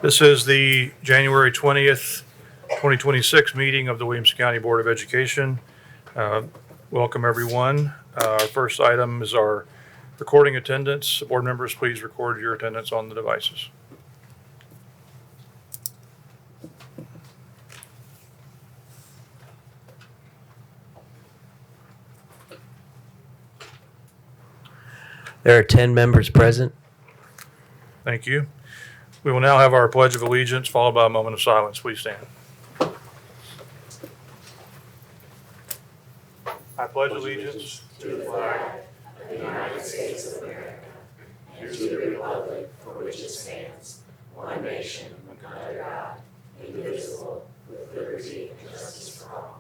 This is the January 20th, 2026 meeting of the Williamson County Board of Education. Welcome, everyone. Our first item is our recording attendance. Board members, please record your attendance on the devices. There are 10 members present. Thank you. We will now have our Pledge of Allegiance, followed by a moment of silence. Please stand. I pledge allegiance to the flag of the United States of America and to the republic for which it stands, one nation, under God, indivisible, with liberty and justice for all.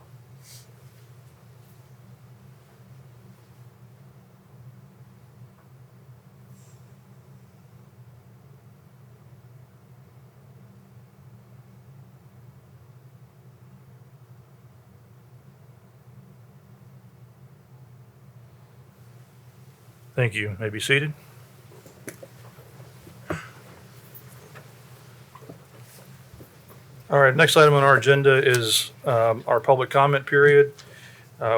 Thank you. You may be seated. All right, next item on our agenda is our public comment period.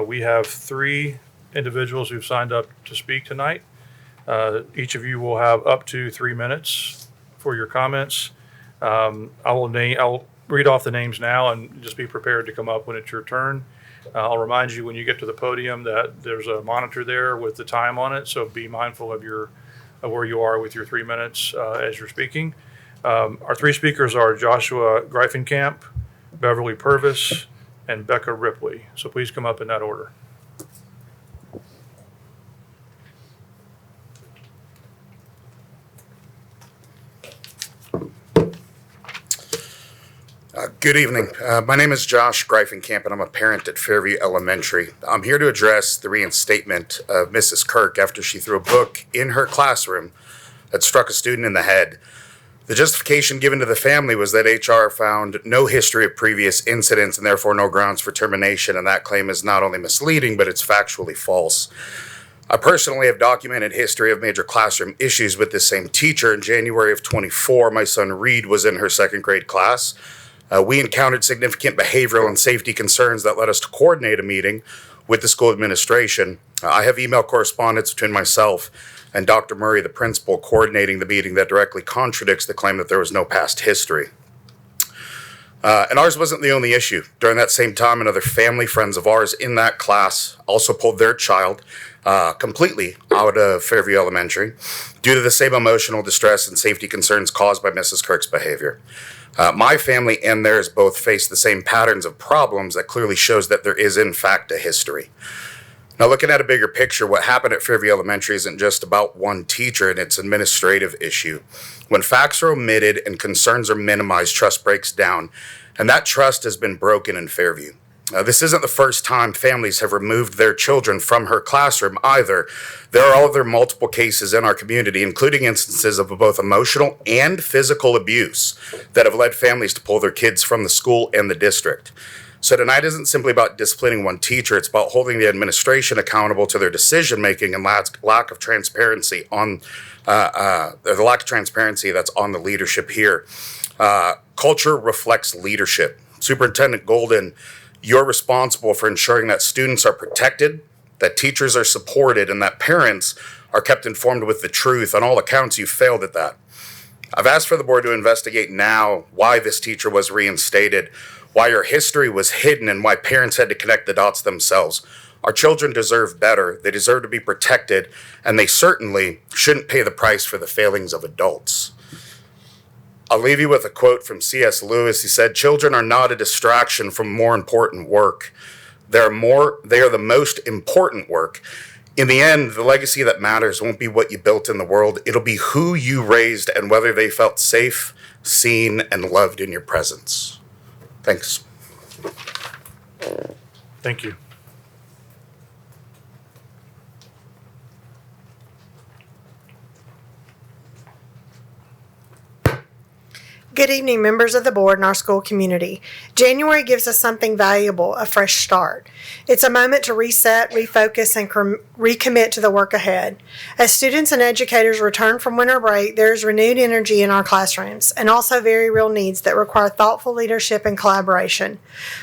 We have 3 individuals who've signed up to speak tonight. Each of you will have up to 3 minutes for your comments. I'll read off the names now and just be prepared to come up when it's your turn. I'll remind you when you get to the podium that there's a monitor there with the time on it, so be mindful of where you are with your 3 minutes as you're speaking. Our 3 speakers are Joshua Greifenkamp, Beverly Purvis, and Becca Ripley. So please come up in that order. Good evening. My name is Josh Greifenkamp, and I'm a parent at Fairview Elementary. I'm here to address the reinstatement of Mrs. Kirk after she threw a book in her classroom that struck a student in the head. The justification given to the family was that HR found no history of previous incidents and therefore no grounds for termination, and that claim is not only misleading, but it's factually false. I personally have documented history of major classroom issues with this same teacher. In January of 24, my son Reed was in her 2nd grade class. We encountered significant behavioral and safety concerns that led us to coordinate a meeting with the school administration. I have email correspondence between myself and Dr. Murray, the principal, coordinating the meeting that directly contradicts the claim that there was no past history. And ours wasn't the only issue. During that same time, another family friends of ours in that class also pulled their child completely out of Fairview Elementary due to the same emotional distress and safety concerns caused by Mrs. Kirk's behavior. My family and theirs both face the same patterns of problems that clearly shows that there is, in fact, a history. Now, looking at a bigger picture, what happened at Fairview Elementary isn't just about one teacher and its administrative issue. When facts are omitted and concerns are minimized, trust breaks down, and that trust has been broken in Fairview. This isn't the first time families have removed their children from her classroom either. There are other multiple cases in our community, including instances of both emotional and physical abuse that have led families to pull their kids from the school and the district. So tonight isn't simply about disciplining one teacher, it's about holding the administration accountable to their decision-making and lack of transparency on the lack of transparency that's on the leadership here. Culture reflects leadership. Superintendent Golden, you're responsible for ensuring that students are protected, that teachers are supported, and that parents are kept informed with the truth. On all accounts, you failed at that. I've asked for the board to investigate now why this teacher was reinstated, why her history was hidden, and why parents had to connect the dots themselves. Our children deserve better, they deserve to be protected, and they certainly shouldn't pay the price for the failings of adults. I'll leave you with a quote from C.S. Lewis. He said, "Children are not a distraction from more important work. They are the most important work. In the end, the legacy that matters won't be what you built in the world. It'll be who you raised and whether they felt safe, seen, and loved in your presence." Thanks. Thank you. Good evening, members of the board and our school community. January gives us something valuable, a fresh start. It's a moment to reset, refocus, and recommit to the work ahead. As students and educators return from winter break, there is renewed energy in our classrooms and also very real needs that require thoughtful leadership and collaboration.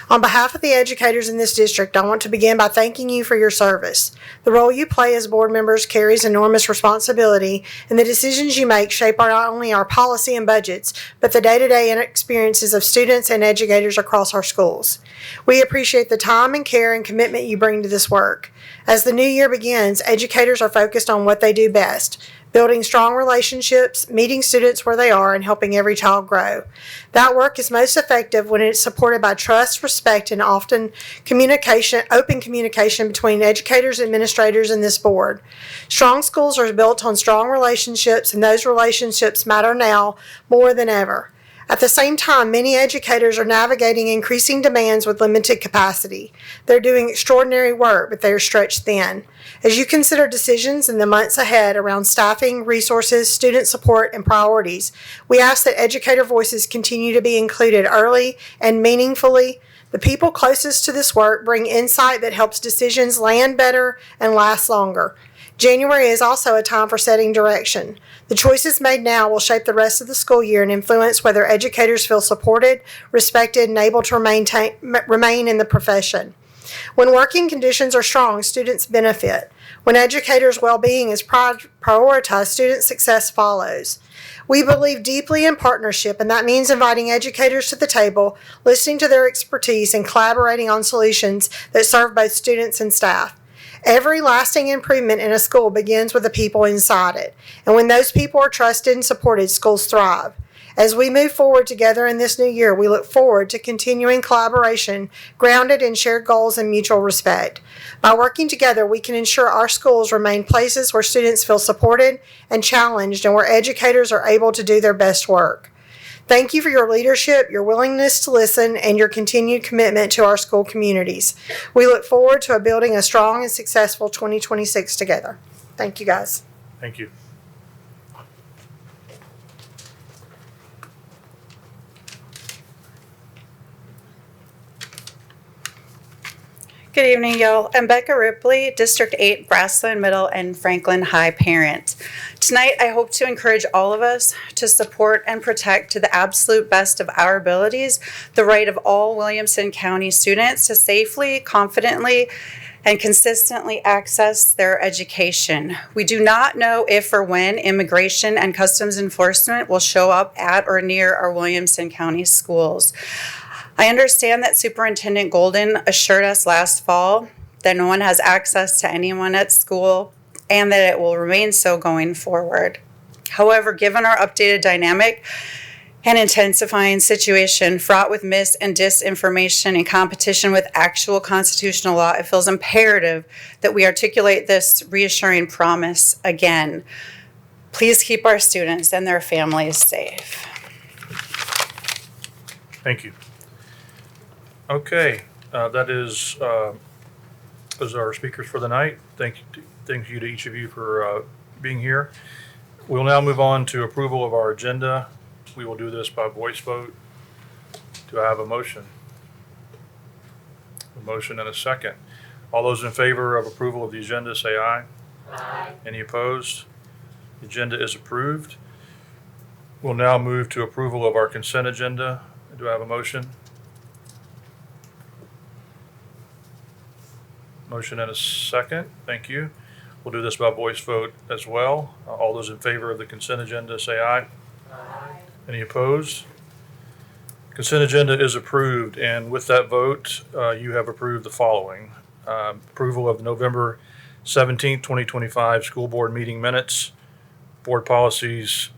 On behalf of the educators in this district, I want to begin by thanking you for your service. The role you play as board members carries enormous responsibility, and the decisions you make shape not only our policy and budgets, but the day-to-day experiences of students and educators across our schools. We appreciate the time and care and commitment you bring to this work. As the new year begins, educators are focused on what they do best: building strong relationships, meeting students where they are, and helping every child grow. That work is most effective when it's supported by trust, respect, and often open communication between educators, administrators, and this board. Strong schools are built on strong relationships, and those relationships matter now more than ever. At the same time, many educators are navigating increasing demands with limited capacity. They're doing extraordinary work, but they are stretched thin. As you consider decisions in the months ahead around staffing, resources, student support, and priorities, we ask that educator voices continue to be included early and meaningfully. The people closest to this work bring insight that helps decisions land better and last longer. January is also a time for setting direction. The choices made now will shape the rest of the school year and influence whether educators feel supported, respected, and able to remain in the profession. When working conditions are strong, students benefit. When educators' well-being is prioritized, student success follows. We believe deeply in partnership, and that means inviting educators to the table, listening to their expertise, and collaborating on solutions that serve both students and staff. Every lasting improvement in a school begins with the people inside it, and when those people are trusted and supported, schools thrive. As we move forward together in this new year, we look forward to continuing collaboration grounded in shared goals and mutual respect. By working together, we can ensure our schools remain places where students feel supported and challenged, and where educators are able to do their best work. Thank you for your leadership, your willingness to listen, and your continued commitment to our school communities. We look forward to building a strong and successful 2026 together. Thank you, guys. Thank you. Good evening, y'all. I'm Becca Ripley, District 8, Grassland Middle and Franklin High parent. Tonight, I hope to encourage all of us to support and protect to the absolute best of our abilities the right of all Williamson County students to safely, confidently, and consistently access their education. We do not know if or when Immigration and Customs Enforcement will show up at or near our Williamson County schools. I understand that Superintendent Golden assured us last fall that no one has access to anyone at school and that it will remain so going forward. However, given our updated dynamic and intensifying situation fraught with mis and disinformation and competition with actual constitutional law, it feels imperative that we articulate this reassuring promise again. Please keep our students and their families safe. Thank you. Okay, that is those are our speakers for the night. Thank you to each of you for being here. We'll now move on to approval of our agenda. We will do this by voice vote. Do I have a motion? A motion and a second. All those in favor of approval of the agenda say aye. Aye. Any opposed? The agenda is approved. We'll now move to approval of our consent agenda. Do I have a motion? Motion and a second. Thank you. We'll do this by voice vote as well. All those in favor of the consent agenda say aye. Aye. Any opposed? Consent agenda is approved, and with that vote, you have approved the following. Approval of the November 17th, 2025 school board meeting minutes, board policies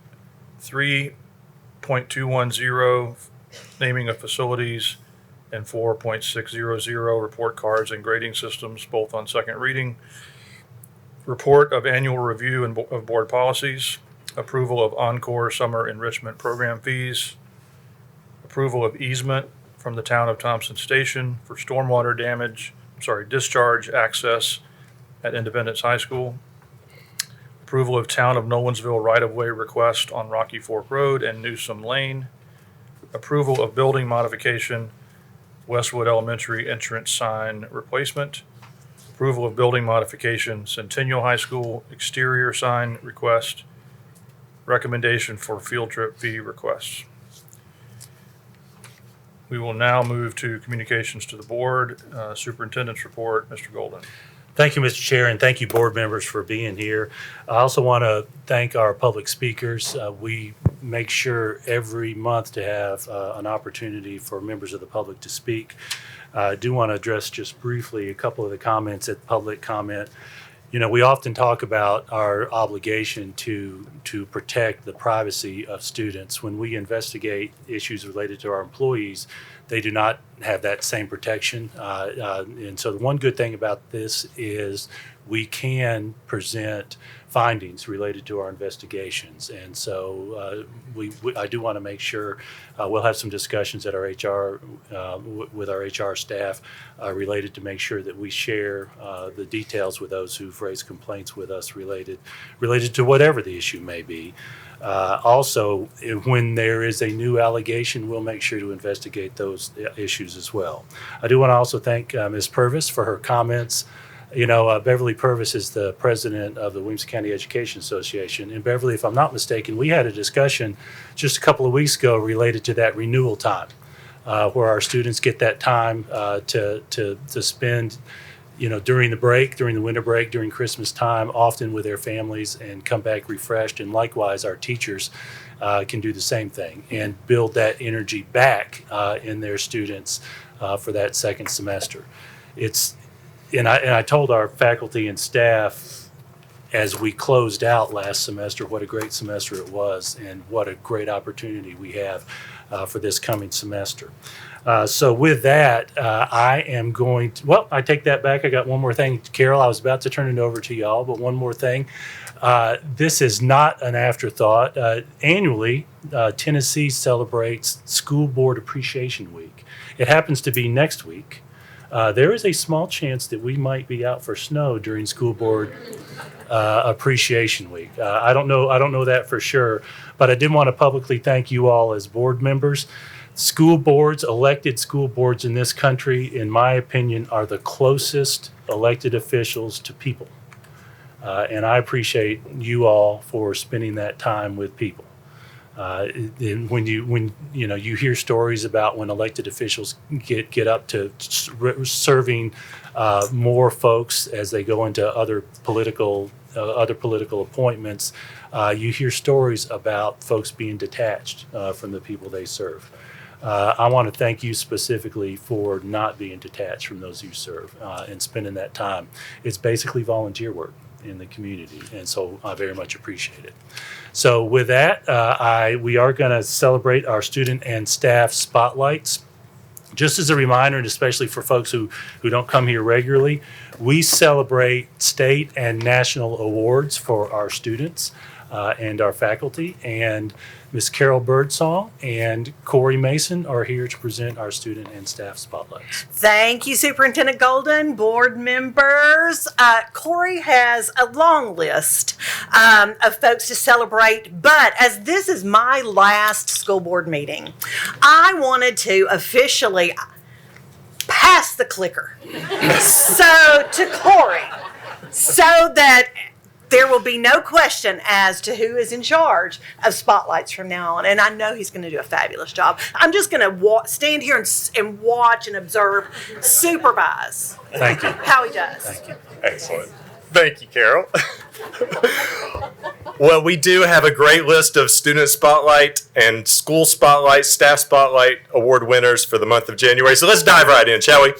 3.210, naming of facilities, and 4.600, report cards and grading systems, both on second reading. Report of annual review of board policies. Approval of Encore Summer Enrichment Program fees. Approval of easement from the town of Thompson Station for stormwater discharge access at Independence High School. Approval of town of Nolensville right-of-way request on Rocky Fork Road and Newsom Lane. approval of building modification, Westwood Elementary entrance sign replacement, approval of building modification, Centennial High School exterior sign request, recommendation for field trip fee requests. We will now move to communications to the board. Superintendent's report, Mr. Golden. Thank you, Mr. Chair, and thank you, board members, for being here. I also want to thank our public speakers. We make sure every month to have an opportunity for members of the public to speak. I do want to address just briefly a couple of the comments at public comment. You know, we often talk about our obligation to protect the privacy of students. When we investigate issues related to our employees, they do not have that same protection. And so the one good thing about this is we can present findings related to our investigations. And so I do want to make sure we'll have some discussions at our HR, with our HR staff related to make sure that we share the details with those who've raised complaints with us related to whatever the issue may be. Also, when there is a new allegation, we'll make sure to investigate those issues as well. I do want to also thank Ms. Purvis for her comments. You know, Beverly Purvis is the president of the Williamson County Education Association. And Beverly, if I'm not mistaken, we had a discussion just a couple of weeks ago related to that renewal time, where our students get that time to spend, you know, during the winter break, during Christmas time, often with their families, and come back refreshed. And likewise, our teachers can do the same thing and build that energy back in their students for that second semester. And I told our faculty and staff as we closed out last semester what a great semester it was and what a great opportunity we have for this coming semester. So with that, I am going to, well, I take that back. I got one more thing. Carol, I was about to turn it over to y'all, but one more thing. This is not an afterthought. Annually, Tennessee celebrates School Board Appreciation Week. It happens to be next week. There is a small chance that we might be out for snow during School Board Appreciation Week. I don't know that for sure, but I did want to publicly thank you all as board members. School boards, elected school boards in this country, in my opinion, are the closest elected officials to people. And I appreciate you all for spending that time with people. When you hear stories about when elected officials get up to serving more folks as they go into other political appointments, you hear stories about folks being detached from the people they serve. I want to thank you specifically for not being detached from those you serve and spending that time. It's basically volunteer work in the community, and so I very much appreciate it. So with that, we are going to celebrate our student and staff spotlights. Just as a reminder, and especially for folks who don't come here regularly, we celebrate state and national awards for our students and our faculty. And Ms. Carol Birdsong and Corey Mason are here to present our student and staff spotlights. Thank you, Superintendent Golden, board members. Corey has a long list of folks to celebrate, but as this is my last school board meeting, I wanted to officially pass the clicker to Corey, so that there will be no question as to who is in charge of spotlights from now on. And I know he's going to do a fabulous job. I'm just going to stand here and watch and observe, supervise. Thank you. How he does. Thank you. Excellent. Thank you, Carol. Well, we do have a great list of student spotlight and school spotlight, staff spotlight award winners for the month of January. So let's dive right in, shall we?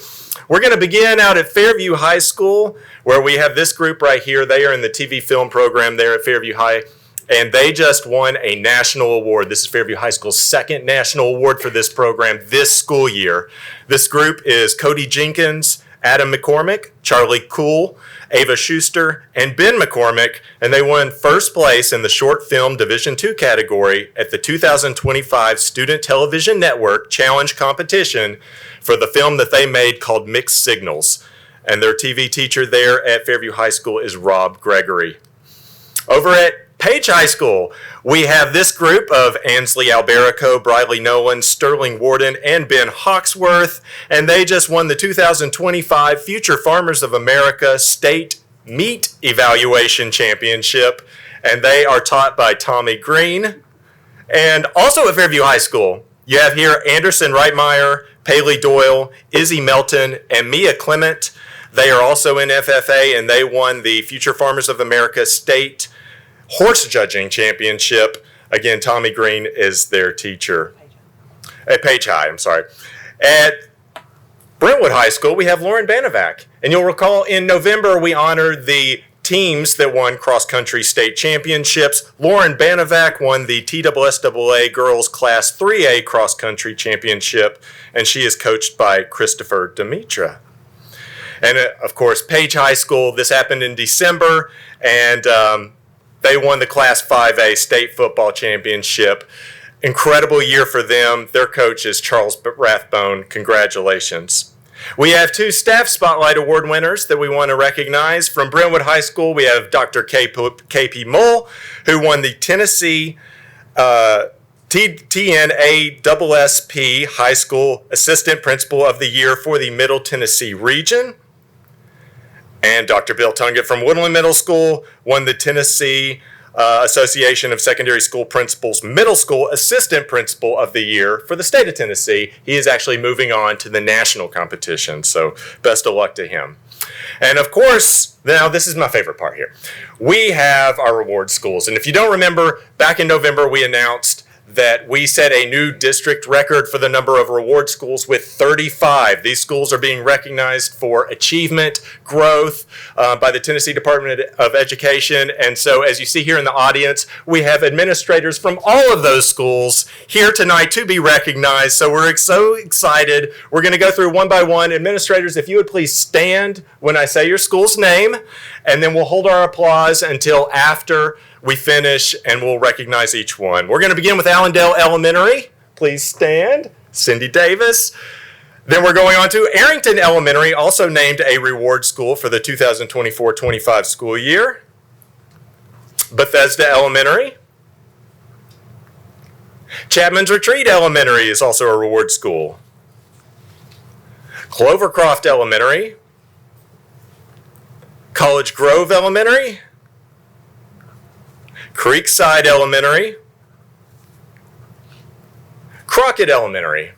We're going to begin out at Fairview High School, where we have this group right here. They are in the TV film program there at Fairview High, and they just won a national award. This is Fairview High School's second national award for this program this school year. This group is Cody Jenkins, Adam McCormick, Charlie Cool, Ava Schuster, and Ben McCormick, and they won first place in the short film Division II category at the 2025 Student Television Network Challenge Competition for the film that they made called Mixed Signals. And their TV teacher there at Fairview High School is Rob Gregory. Over at Page High School, we have this group of Ansley Alberico, Briley Nolan, Sterling Warden, and Ben Hawksworth, and they just won the 2025 Future Farmers of America State Meat Evaluation Championship, and they are taught by Tommy Green. And also at Fairview High School, you have here Anderson Reitmeyer, Paley Doyle, Izzy Melton, and Mia Clement. They are also in FFA, and they won the Future Farmers of America State Horse Judging Championship. Again, Tommy Green is their teacher. At Page High, I'm sorry. At Brentwood High School, we have Lauren Banovac. And you'll recall in November, we honored the teams that won cross-country state championships. Lauren Banovac won the TSSAA Girls Class 3A cross-country championship, and she is coached by Christopher Demetra. And of course, Page High School, this happened in December, and they won the Class 5A state football championship. Incredible year for them. Their coach is Charles Rathbone. Congratulations. We have 2 Staff Spotlight Award winners that we want to recognize. From Brentwood High School, we have Dr. K.P. Mull, who won the Tennessee TNASSP High School Assistant Principal of the Year for the Middle Tennessee region. And Dr. Bill Tungett from Woodland Middle School won the Tennessee Association of Secondary School Principals Middle School Assistant Principal of the Year for the state of Tennessee. He is actually moving on to the national competition, so best of luck to him. And of course, now this is my favorite part here. We have our reward schools. And if you don't remember, back in November we announced that we set a new district record for the number of reward schools with 35. These schools are being recognized for achievement, growth by the Tennessee Department of Education. And so as you see here in the audience, we have administrators from all of those schools here tonight to be recognized. So we're so excited. We're going to go through one by one. Administrators, if you would please stand when I say your school's name, and then we'll hold our applause until after we finish, and we'll recognize each one. We're going to begin with Allendale Elementary. Please stand. Cindy Davis. Then we're going on to Arrington Elementary, also named a reward school for the 2024-25 school year. Bethesda Elementary. Chapman's Retreat Elementary is also a reward school. Clovercroft Elementary. College Grove Elementary. Creekside Elementary, Crockett Elementary,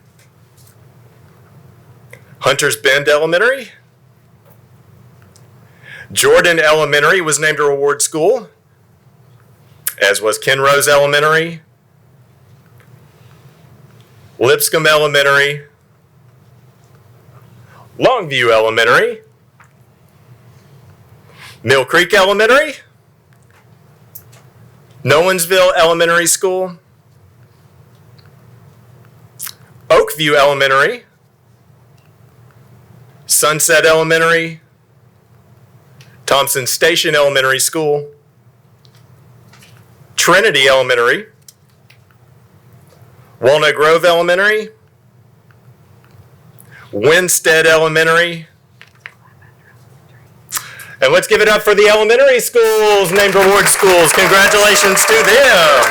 Hunters Bend Elementary, Jordan Elementary was named a reward school, as was Kenrose Elementary, Lipscomb Elementary, Longview Elementary, Mill Creek Elementary, Nolensville Elementary School, Oakview Elementary, Sunset Elementary, Thompson Station Elementary School, Trinity Elementary, Walnut Grove Elementary, Winstead Elementary, and let's give it up for the elementary schools named reward schools. Congratulations to them.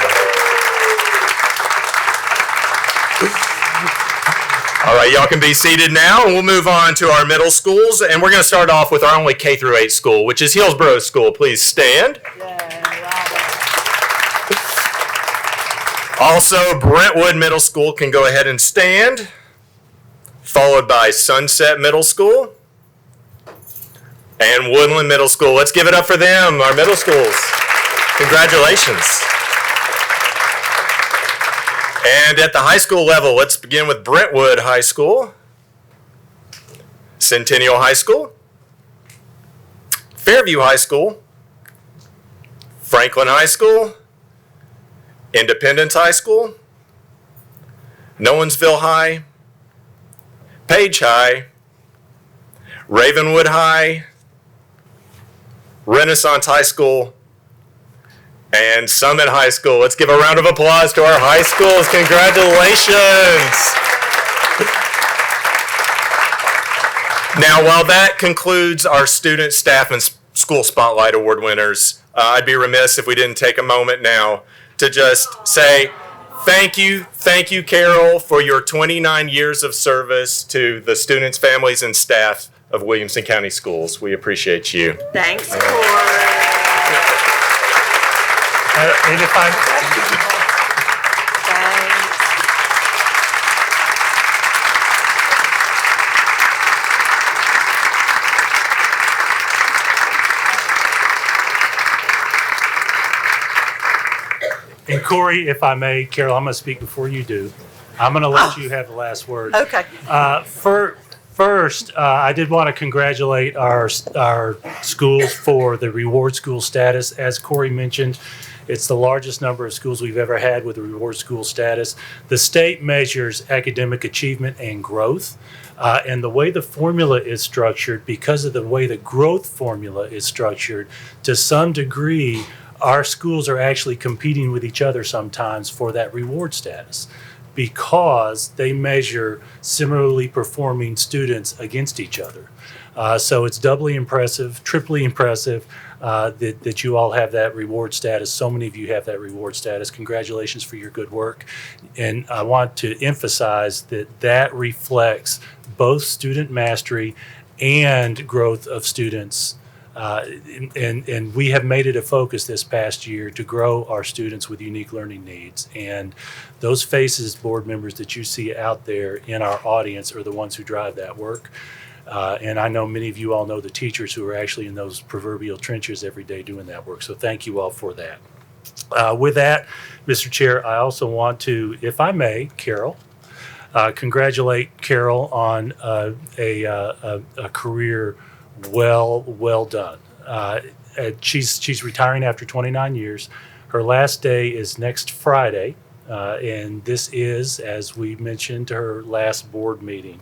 All right, y'all can be seated now, and we'll move on to our middle schools. And we're going to start off with our only K through 8 school, which is Hillsborough School. Please stand. Also, Brentwood Middle School can go ahead and stand, followed by Sunset Middle School and Woodland Middle School. Let's give it up for them, our middle schools. Congratulations. And at the high school level, let's begin with Brentwood High School, Centennial High School, Fairview High School, Franklin High School, Independence High School, Nolensville High, Page High, Ravenwood High, Renaissance High School, and Summit High School. Let's give a round of applause to our high schools. Congratulations. Now, while that concludes our student, staff, and School Spotlight Award winners. I'd be remiss if we didn't take a moment now to just say thank you, Carol, for your 29 years of service to the students, families, and staff of Williamson County Schools. We appreciate you. Thanks, Corey. And if I, and Corey, if I may, Carol, I'm going to speak before you do. I'm going to let you have the last word. Okay. First, I did want to congratulate our schools for the reward school status. As Corey mentioned, it's the largest number of schools we've ever had with a reward school status. The state measures academic achievement and growth. And the way the formula is structured, because of the way the growth formula is structured, to some degree, our schools are actually competing with each other sometimes for that reward status, because they measure similarly performing students against each other. So it's doubly impressive, triply impressive that you all have that reward status. So many of you have that reward status. Congratulations for your good work. And I want to emphasize that that reflects both student mastery and growth of students. And we have made it a focus this past year to grow our students with unique learning needs. And those faces, board members, that you see out there in our audience are the ones who drive that work. And I know many of you all know the teachers who are actually in those proverbial trenches every day doing that work. So thank you all for that. With that, Mr. Chair, I also want to, if I may, Carol, congratulate Carol on a career well done. She's retiring after 29 years. Her last day is next Friday, and this is, as we mentioned, her last board meeting.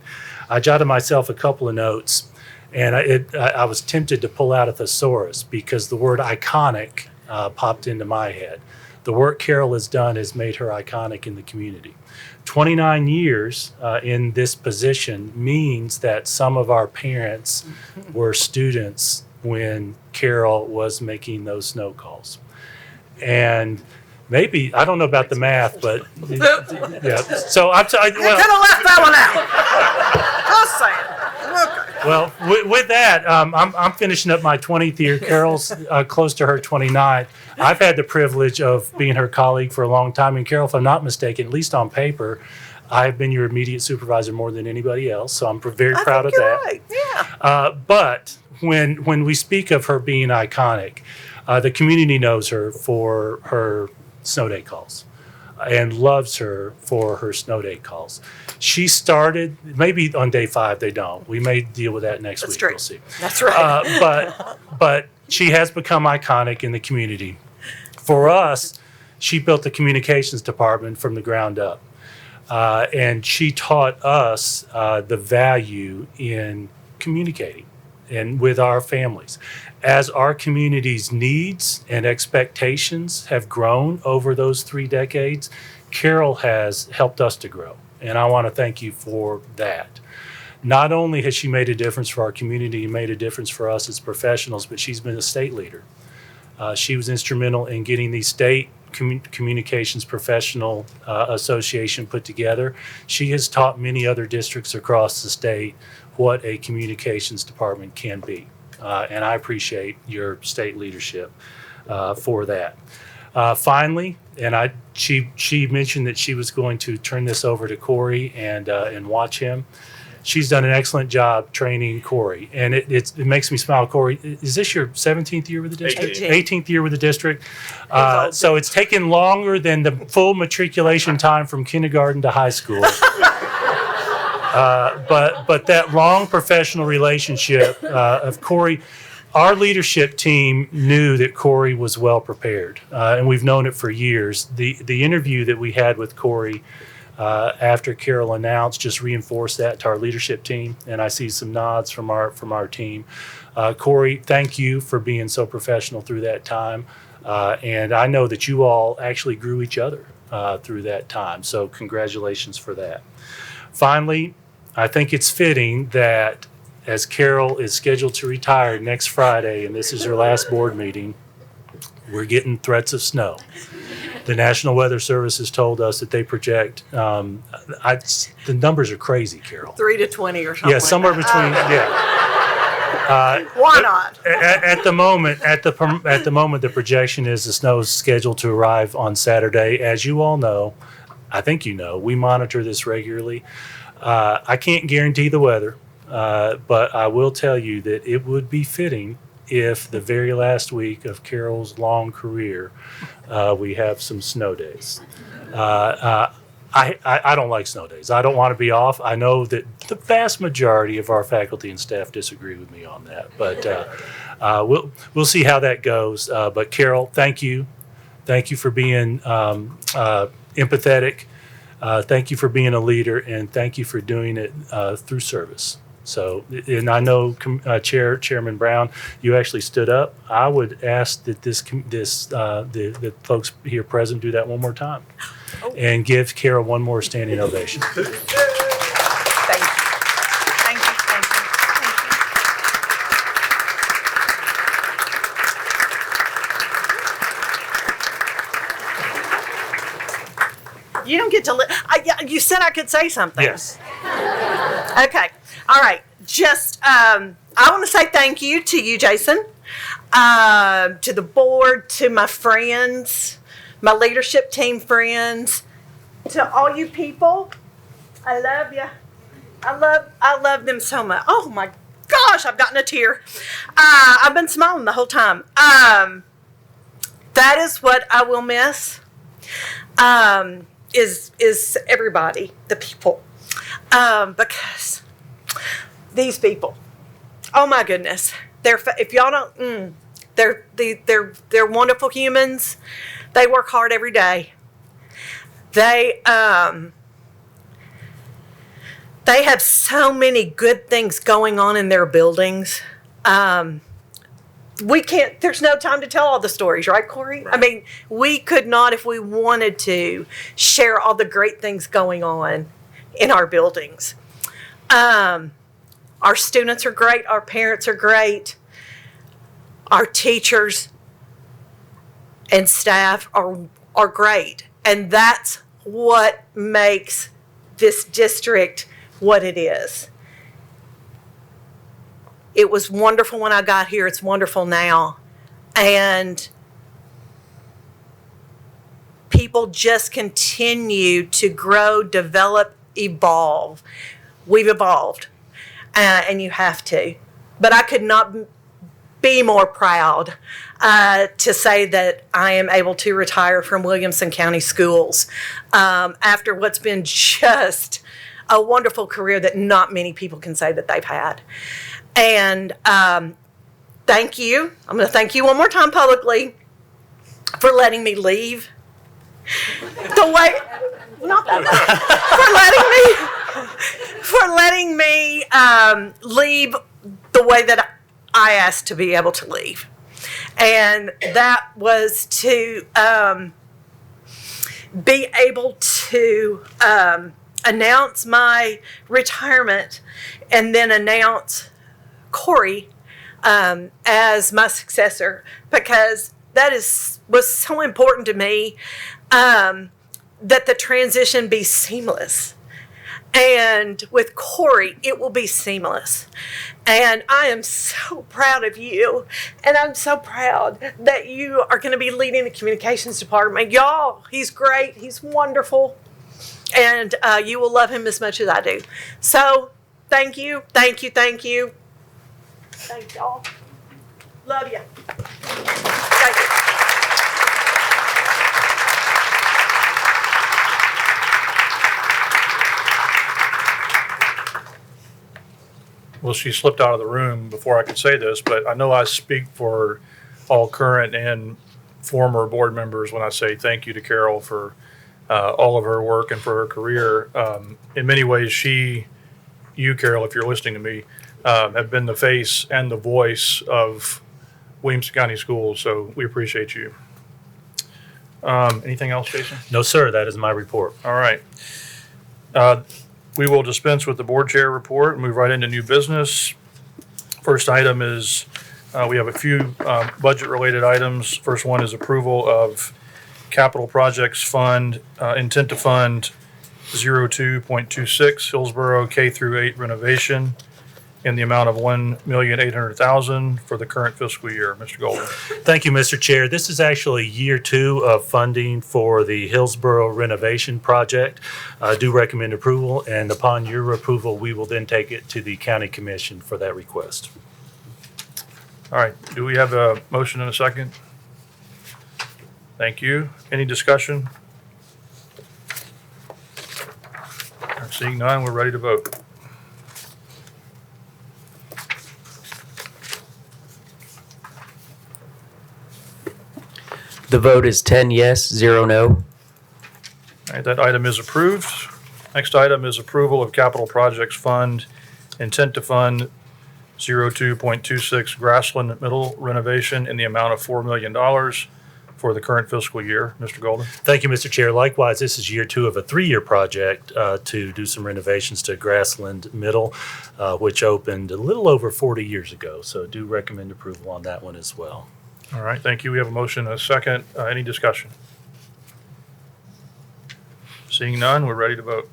I jotted myself a couple of notes, and I was tempted to pull out a thesaurus because the word iconic popped into my head. The work Carol has done has made her iconic in the community. 29 years in this position means that some of our parents were students when Carol was making those snow calls. And maybe, I don't know about the math, but yeah. So You could have left that one out. Just saying. Okay. well, with that, I'm finishing up my 20th year. Carol's close to her 29th. I've had the privilege of being her colleague for a long time. And Carol, if I'm not mistaken, at least on paper, I've been your immediate supervisor more than anybody else. So I'm very proud of that. Right. Yeah. But when we speak of her being iconic, the community knows her for her snow day calls and loves her for her snow day calls. She started, maybe on day 5 they don't. We may deal with that next week. true. We'll see. That's right. But she has become iconic in the community. For us, she built the communications department from the ground up. And she taught us the value in communicating and with our families. As our community's needs and expectations have grown over those 3 decades, Carol has helped us to grow. And I want to thank you for that. Not only has she made a difference for our community and made a difference for us as professionals, but she's been a state leader. She was instrumental in getting the state communications professional association put together. She has taught many other districts across the state what a communications department can be. And I appreciate your state leadership for that. Finally, and she mentioned that she was going to turn this over to Corey and watch him. She's done an excellent job training Corey, and it makes me smile. Corey, is this your 17th year with the district? 18th. 18th year with the district. So it's taken longer than the full matriculation time from kindergarten to high school. But that long professional relationship of Corey, our leadership team knew that Corey was well prepared, and we've known it for years. The interview that we had with Corey after Carol announced just reinforced that to our leadership team, and I see some nods from our team. Corey, thank you for being so professional through that time, and I know that you all actually grew each other through that time, so congratulations for that. Finally, I think it's fitting that as Carol is scheduled to retire next Friday, and this is her last board meeting, we're getting threats of snow. The National Weather Service has told us that they project, the numbers are crazy, Carol. 3 to 20 or something. Yeah, somewhere between, Why not? At the moment, the projection is the snow is scheduled to arrive on Saturday. As you all know, I think you know, we monitor this regularly. I can't guarantee the weather, but I will tell you that it would be fitting if the very last week of Carol's long career, we have some snow days. I don't like snow days. I don't want to be off. I know that the vast majority of our faculty and staff disagree with me on that, but we'll see how that goes. But Carol, thank you for being empathetic. Thank you for being a leader, and thank you for doing it through service. So, and I know Chairman Brown, you actually stood up. I would ask that the folks here present do that one more time, and give Carol one more standing ovation. Thank you. Thank you. Thank you. You don't get to. You said I could say something. Yes. Okay. All right. Just, I want to say thank you to you, Jason, to the board, to my friends, my leadership team friends, to all you people. I love you. I love them so much. Oh my gosh, I've gotten a tear. I've been smiling the whole time. That is what I will miss. Is everybody, the people, because these people, oh my goodness, if y'all don't, they're wonderful humans. They work hard every day. They have so many good things going on in their buildings. There's no time to tell all the stories, right, Corey? Right. I mean, we could not, if we wanted to, share all the great things going on in our buildings. Our students are great. Our parents are great. Our teachers and staff are great. And that's what makes this district what it is. It was wonderful when I got here. It's wonderful now. And people just continue to grow, develop, evolve. We've evolved, and you have to. But I could not be more proud to say that I am able to retire from Williamson County Schools after what's been just a wonderful career that not many people can say that they've had. And thank you. I'm going to thank you one more time publicly for letting me leave the way, not that much, for letting me leave the way that I asked to be able to leave. And that was to be able to announce my retirement and then announce Corey as my successor, because that was so important to me, that the transition be seamless. And with Corey, it will be seamless. And I am so proud of you. And I'm so proud that you are going to be leading the communications department. Y'all, he's great. He's wonderful. And you will love him as much as I do. So thank you. Thank you. Thank you. Thank y'all. Love you. Thank you. Well, she slipped out of the room before I could say this, but I know I speak for all current and former board members when I say thank you to Carol for all of her work and for her career. In many ways, you, Carol, if you're listening to me, have been the face and the voice of Williamson County Schools, so we appreciate you. Anything else, Jason? No, sir. That is my report. All right. We will dispense with the board chair report and move right into new business. First item is, we have a few budget-related items. First one is approval of capital projects fund, intent to fund 02.26 Hillsborough K through 8 renovation in the amount of $1,800,000 for the current fiscal year. Mr. Golden. Thank you, Mr. Chair. This is actually year 2 of funding for the Hillsborough renovation project. I do recommend approval, and upon your approval, we will then take it to the county commission for that request. All right, do we have a motion and a second? Thank you. Any discussion? Seeing none, we're ready to vote. The vote is 10 yes, 0 no. All right, that item is approved. Next item is approval of capital projects fund, intent to fund 02.26 Grassland Middle renovation in the amount of $4 million for the current fiscal year. Mr. Golden. Thank you, Mr. Chair. Likewise, this is year 2 of a 3-year project to do some renovations to Grassland Middle, which opened a little over 40 years ago. So do recommend approval on that one as well. All right, thank you. We have a motion and a second. Any discussion? Seeing none, we're ready to vote.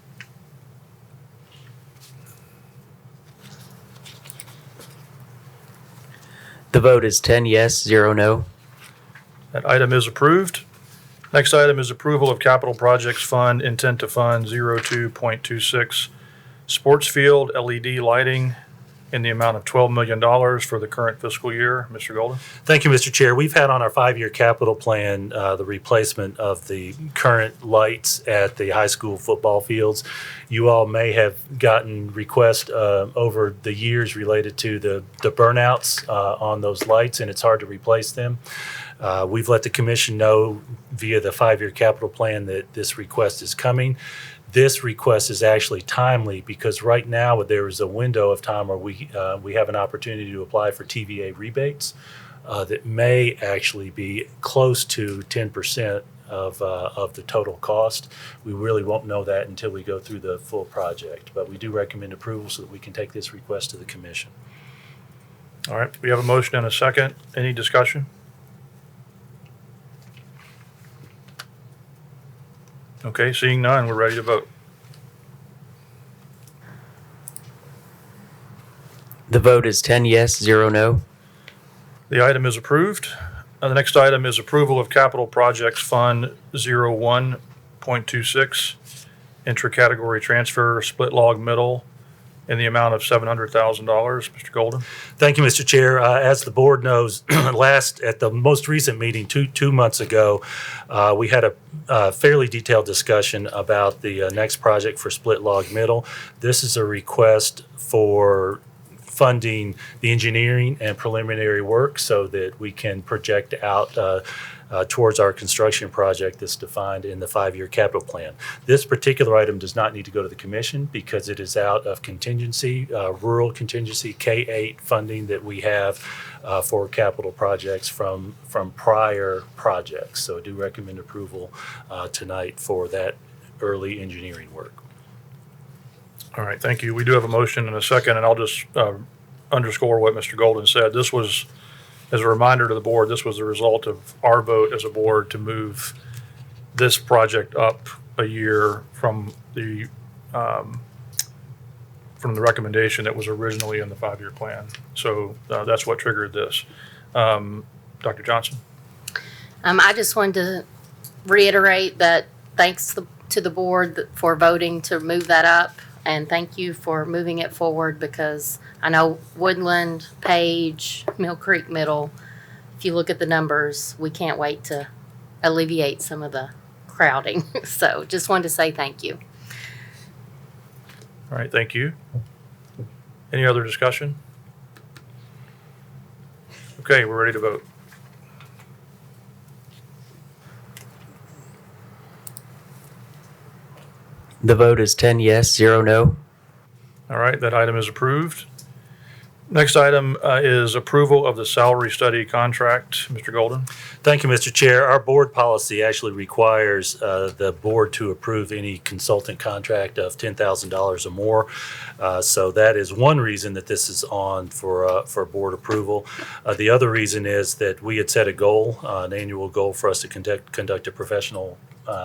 The vote is 10 yes, 0 no. That item is approved. Next item is approval of capital projects fund, intent to fund 02.26 sports field LED lighting in the amount of $12 million for the current fiscal year. Mr. Golden. Thank you, Mr. Chair. We've had on our 5-year capital plan the replacement of the current lights at the high school football fields. You all may have gotten requests over the years related to the burnouts on those lights, and it's hard to replace them. We've let the commission know via the 5-year capital plan that this request is coming. This request is actually timely because right now there is a window of time where we have an opportunity to apply for TVA rebates that may actually be close to 10% of the total cost. We really won't know that until we go through the full project, but we do recommend approval so that we can take this request to the commission. All right, we have a motion and a second. Any discussion? Okay, seeing none, we're ready to vote. The vote is 10 yes, 0 no. The item is approved. The next item is approval of capital projects fund 01.26 intra-category transfer split log middle in the amount of $700,000. Mr. Golden. Thank you, Mr. Chair. As the board knows, at the most recent meeting, two months ago, we had a fairly detailed discussion about the next project for split log middle. This is a request for funding the engineering and preliminary work so that we can project out towards our construction project that's defined in the 5-year capital plan. This particular item does not need to go to the commission because it is out of contingency, rural contingency K-8 funding that we have for capital projects from prior projects. So I do recommend approval tonight for that early engineering work. All right, thank you. We do have a motion and a second, and I'll just underscore what Mr. Golden said. This was, as a reminder to the board, this was the result of our vote as a board to move this project up a year from the recommendation that was originally in the 5-year plan. So that's what triggered this. Dr. Johnson? I just wanted to reiterate that thanks to the board for voting to move that up. And thank you for moving it forward because I know Woodland, Page, Mill Creek Middle, if you look at the numbers, we can't wait to alleviate some of the crowding. So just wanted to say thank you. All right, thank you. Any other discussion? Okay, we're ready to vote. The vote is 10 yes, 0 no. All right, that item is approved. Next item is approval of the salary study contract. Mr. Golden? Thank you, Mr. Chair. Our board policy actually requires the board to approve any consultant contract of $10,000 or more. So that is one reason that this is on for board approval. The other reason is that we had set a goal, an annual goal for us to conduct a professional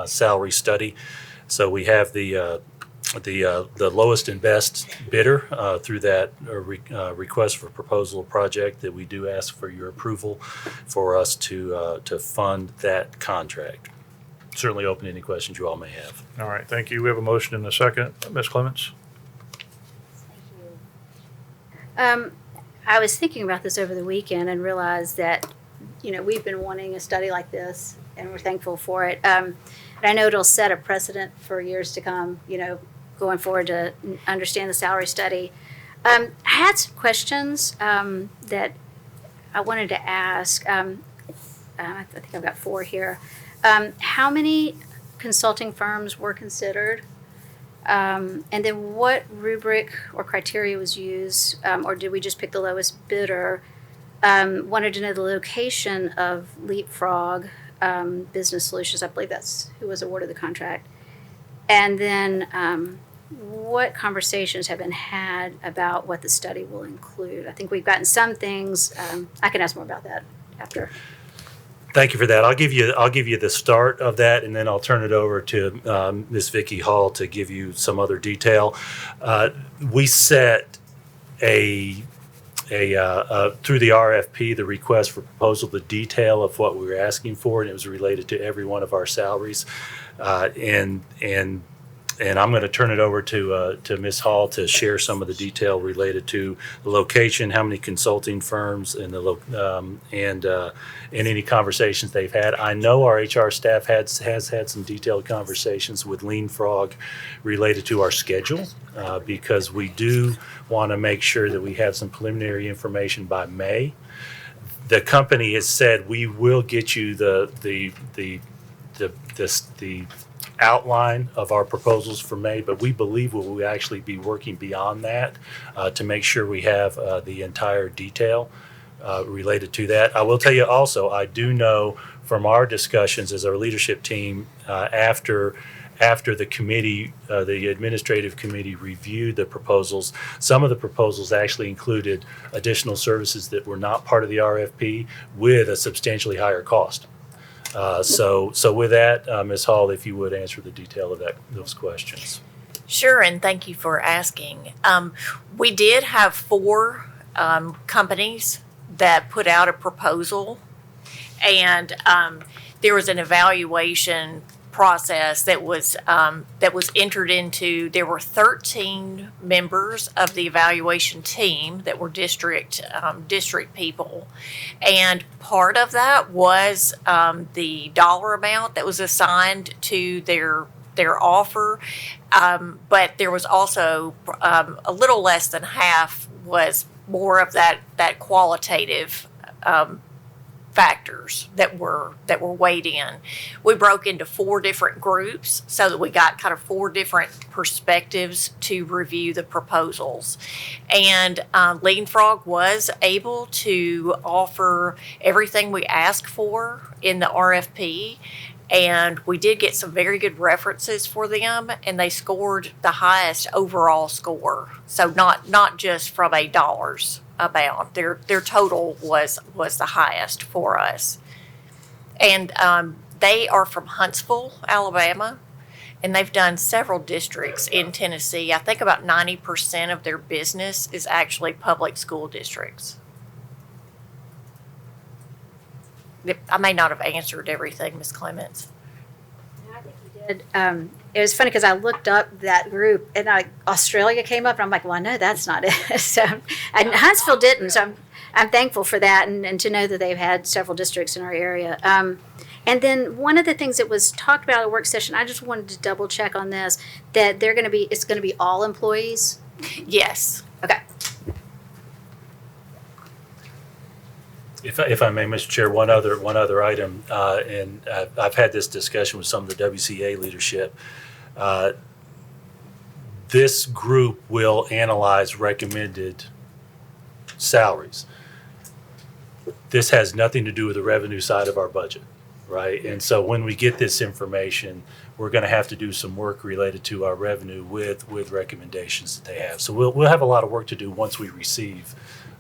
salary study. So we have the lowest and best bidder through that request for proposal project that we do ask for your approval for us to fund that contract. Certainly open to any questions you all may have. All right, thank you. We have a motion and a second. Ms. Clements? I was thinking about this over the weekend and realized that, we've been wanting a study like this and we're thankful for it. And I know it'll set a precedent for years to come, going forward to understand the salary study. I had some questions that I wanted to ask. I think I've got 4 here. How many consulting firms were considered? And then what rubric or criteria was used, or did we just pick the lowest bidder? Wanted to know the location of Leapfrog Business Solutions. I believe that's who was awarded the contract. And then what conversations have been had about what the study will include? I think we've gotten some things. I can ask more about that after. Thank you for that. I'll give you the start of that, and then I'll turn it over to Ms. Vicki Hall to give you some other detail. We set through the RFP, the request for proposal, the detail of what we were asking for, and it was related to every one of our salaries. And I'm going to turn it over to Ms. Hall to share some of the detail related to the location, how many consulting firms, and any conversations they've had. I know our HR staff has had some detailed conversations with Leapfrog related to our schedule because we do want to make sure that we have some preliminary information by May. The company has said we will get you the outline of our proposals for May, but we believe we will actually be working beyond that to make sure we have the entire detail related to that. I will tell you also, I do know from our discussions as our leadership team after the committee, the administrative committee reviewed the proposals, some of the proposals actually included additional services that were not part of the RFP with a substantially higher cost. So with that, Ms. Hall, if you would answer the detail of those questions. Sure, and thank you for asking. We did have 4 companies that put out a proposal, and there was an evaluation process that was entered into. There were 13 members of the evaluation team that were district people, and part of that was the dollar amount that was assigned to their offer, but there was also a little less than half was more of that qualitative factors that were weighed in. We broke into 4 different groups so that we got kind of 4 different perspectives to review the proposals. And Leapfrog was able to offer everything we asked for in the RFP. And we did get some very good references for them, and they scored the highest overall score. So not just from a dollars amount. Their total was the highest for us. And they are from Huntsville, Alabama, and they've done several districts in Tennessee. I think about 90% of their business is actually public school districts. I may not have answered everything, Ms. Clements. I think you did. It was funny because I looked up that group and Australia came up and I'm like, well, I know that's not it. So, and Huntsville didn't. So I'm thankful for that and to know that they've had several districts in our area. And then one of the things that was talked about at a work session, I just wanted to double check on this, that it's going to be all employees. Yes. Okay. If I may, Mr. Chair, one other item, and I've had this discussion with some of the WCA leadership. This group will analyze recommended salaries. This has nothing to do with the revenue side of our budget, right? And so when we get this information, we're going to have to do some work related to our revenue with recommendations that they have. So we'll have a lot of work to do once we receive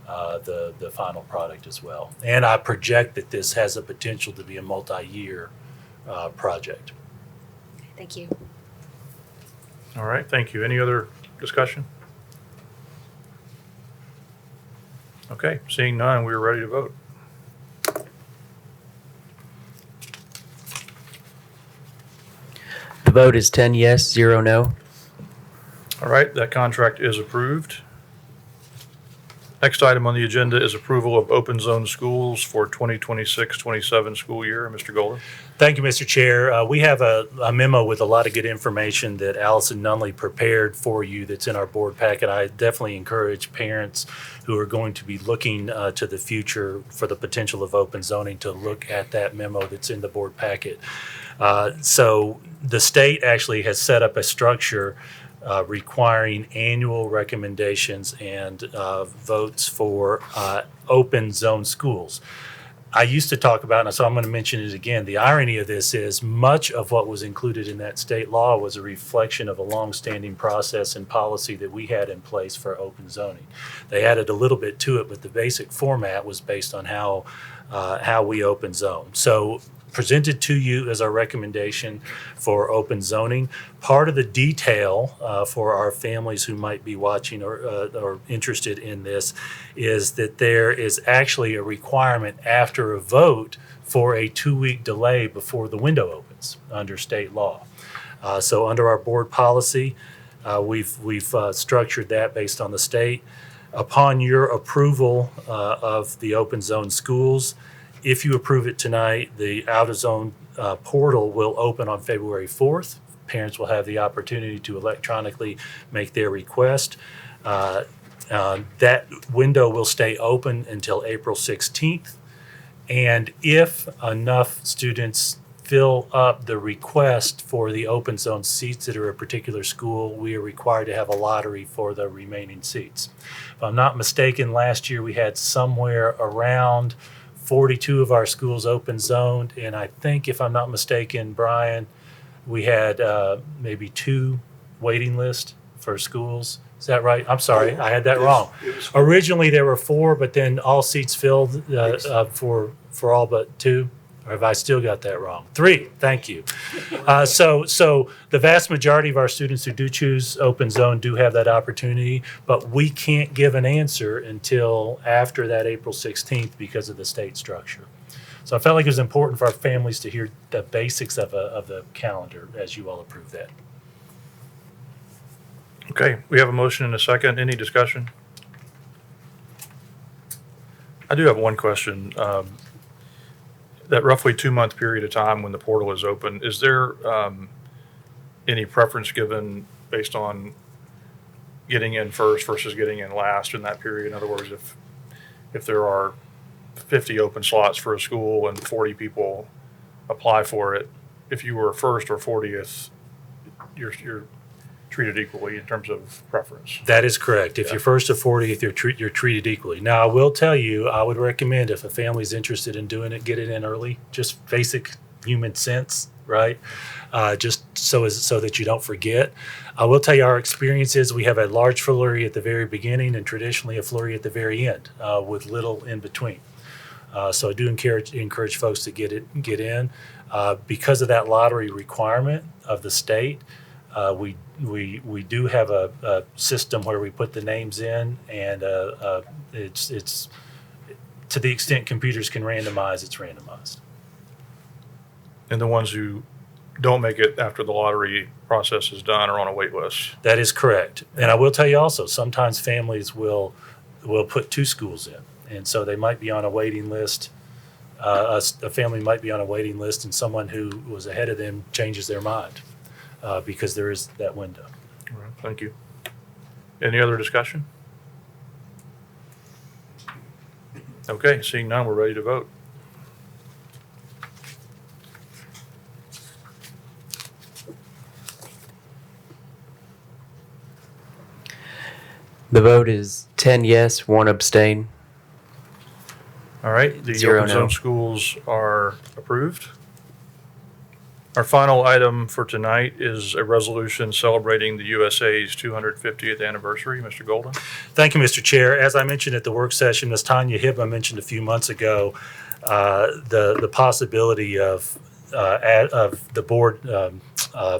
the final product as well. And I project that this has the potential to be a multi-year project. Thank you. All right, thank you. Any other discussion? Okay, seeing none, we're ready to vote. The vote is 10 yes, 0 no. All right, that contract is approved. Next item on the agenda is approval of open zone schools for 2026-27 school year. Mr. Golden. Thank you, Mr. Chair. We have a memo with a lot of good information that Allison Nunley prepared for you that's in our board packet. I definitely encourage parents who are going to be looking to the future for the potential of open zoning to look at that memo that's in the board packet. So the state actually has set up a structure requiring annual recommendations and votes for open zone schools. I used to talk about, and so I'm going to mention it again, the irony of this is much of what was included in that state law was a reflection of a longstanding process and policy that we had in place for open zoning. They added a little bit to it, but the basic format was based on how we open zone. So presented to you as our recommendation for open zoning. Part of the detail for our families who might be watching or interested in this is that there is actually a requirement after a vote for a 2-week delay before the window opens under state law. So under our board policy, we've structured that based on the state. Upon your approval of the open zone schools, if you approve it tonight, the out-of-zone portal will open on February 4th. Parents will have the opportunity to electronically make their request. That window will stay open until April 16th. And if enough students fill up the request for the open zone seats that are a particular school, we are required to have a lottery for the remaining seats. If I'm not mistaken, last year we had somewhere around 42 of our schools open zoned, and I think, if I'm not mistaken, Brian, we had maybe 2 waiting lists for schools. Is that right? I'm sorry, I had that wrong. Originally there were 4, but then all seats filled for all but 2. Or have I still got that wrong? 3, thank you. So the vast majority of our students who do choose open zone do have that opportunity, but we can't give an answer until after that April 16th because of the state structure. So I felt like it was important for our families to hear the basics of the calendar as you all approve that. Okay, we have a motion and a second. Any discussion? I do have one question. That roughly 2-month period of time when the portal is open, is there any preference given based on getting in first versus getting in last in that period? In other words, if there are 50 open slots for a school and 40 people apply for it, if you were first or 40th, you're treated equally in terms of preference. That is correct. If you're first or 40th, you're treated equally. Now, I will tell you, I would recommend if a family's interested in doing it, get it in early. Just basic human sense, right? Just so that you don't forget. I will tell you, our experience is we have a large flurry at the very beginning and traditionally a flurry at the very end, with little in between. So I do encourage folks to get in. Because of that lottery requirement of the state, we do have a system where we put the names in, and it's to the extent computers can randomize, it's randomized. And the ones who don't make it after the lottery process is done are on a wait list. That is correct. And I will tell you also, sometimes families will put 2 schools in, and so they might be on a waiting list. A family might be on a waiting list, and someone who was ahead of them changes their mind. Because there is that window. All right, thank you. Any other discussion? Okay, seeing none, we're ready to vote. The vote is 10 yes, 1 abstain. All right, the Zero open no. zone schools are approved. Our final item for tonight is a resolution celebrating the USA's 250th anniversary. Mr. Golden? Thank you, Mr. Chair. As I mentioned at the work session, Ms. Tanya Hibba mentioned a few months ago the possibility of the board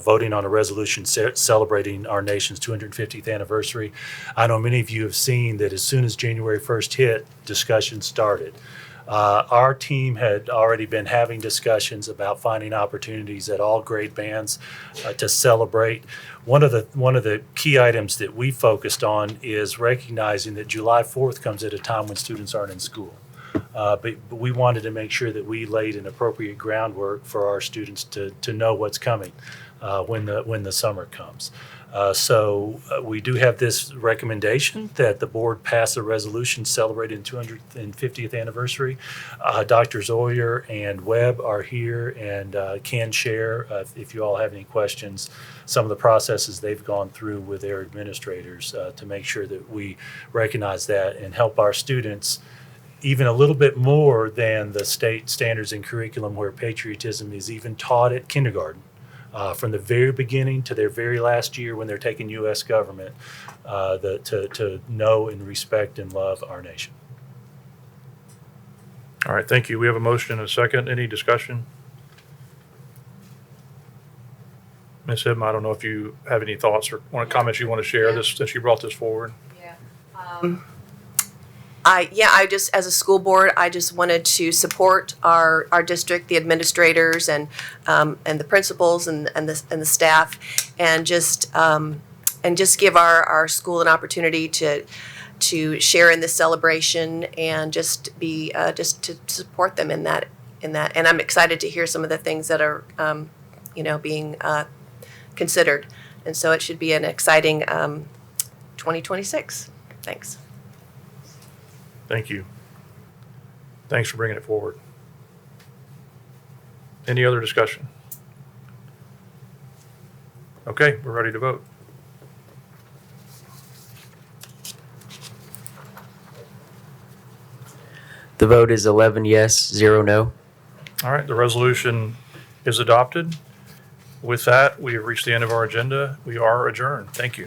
voting on a resolution celebrating our nation's 250th anniversary. I know many of you have seen that as soon as January 1st hit, discussions started. Our team had already been having discussions about finding opportunities at all grade bands to celebrate. One of the key items that we focused on is recognizing that July 4th comes at a time when students aren't in school. But we wanted to make sure that we laid an appropriate groundwork for our students to know what's coming when the summer comes. So we do have this recommendation that the board pass a resolution celebrating the 250th anniversary. Dr. Zoyer and Webb are here and can share, if you all have any questions, some of the processes they've gone through with their administrators to make sure that we recognize that and help our students even a little bit more than the state standards and curriculum where patriotism is even taught at kindergarten. From the very beginning to their very last year when they're taking U.S. government, to know and respect and love our nation. All right, thank you. We have a motion and a second. Any discussion? Ms. Hibma, I don't know if you have any thoughts or comments you want to share this since you brought this forward. I just, as a school board, I just wanted to support our district, the administrators and the principals and the staff, and just give our school an opportunity to share in this celebration and just to support them in that. And I'm excited to hear some of the things that are being considered. And so it should be an exciting 2026. Thanks. Thank you. Thanks for bringing it forward. Any other discussion? Okay, we're ready to vote. The vote is 11 yes, 0 no. All right, the resolution is adopted. With that, we have reached the end of our agenda. We are adjourned. Thank you.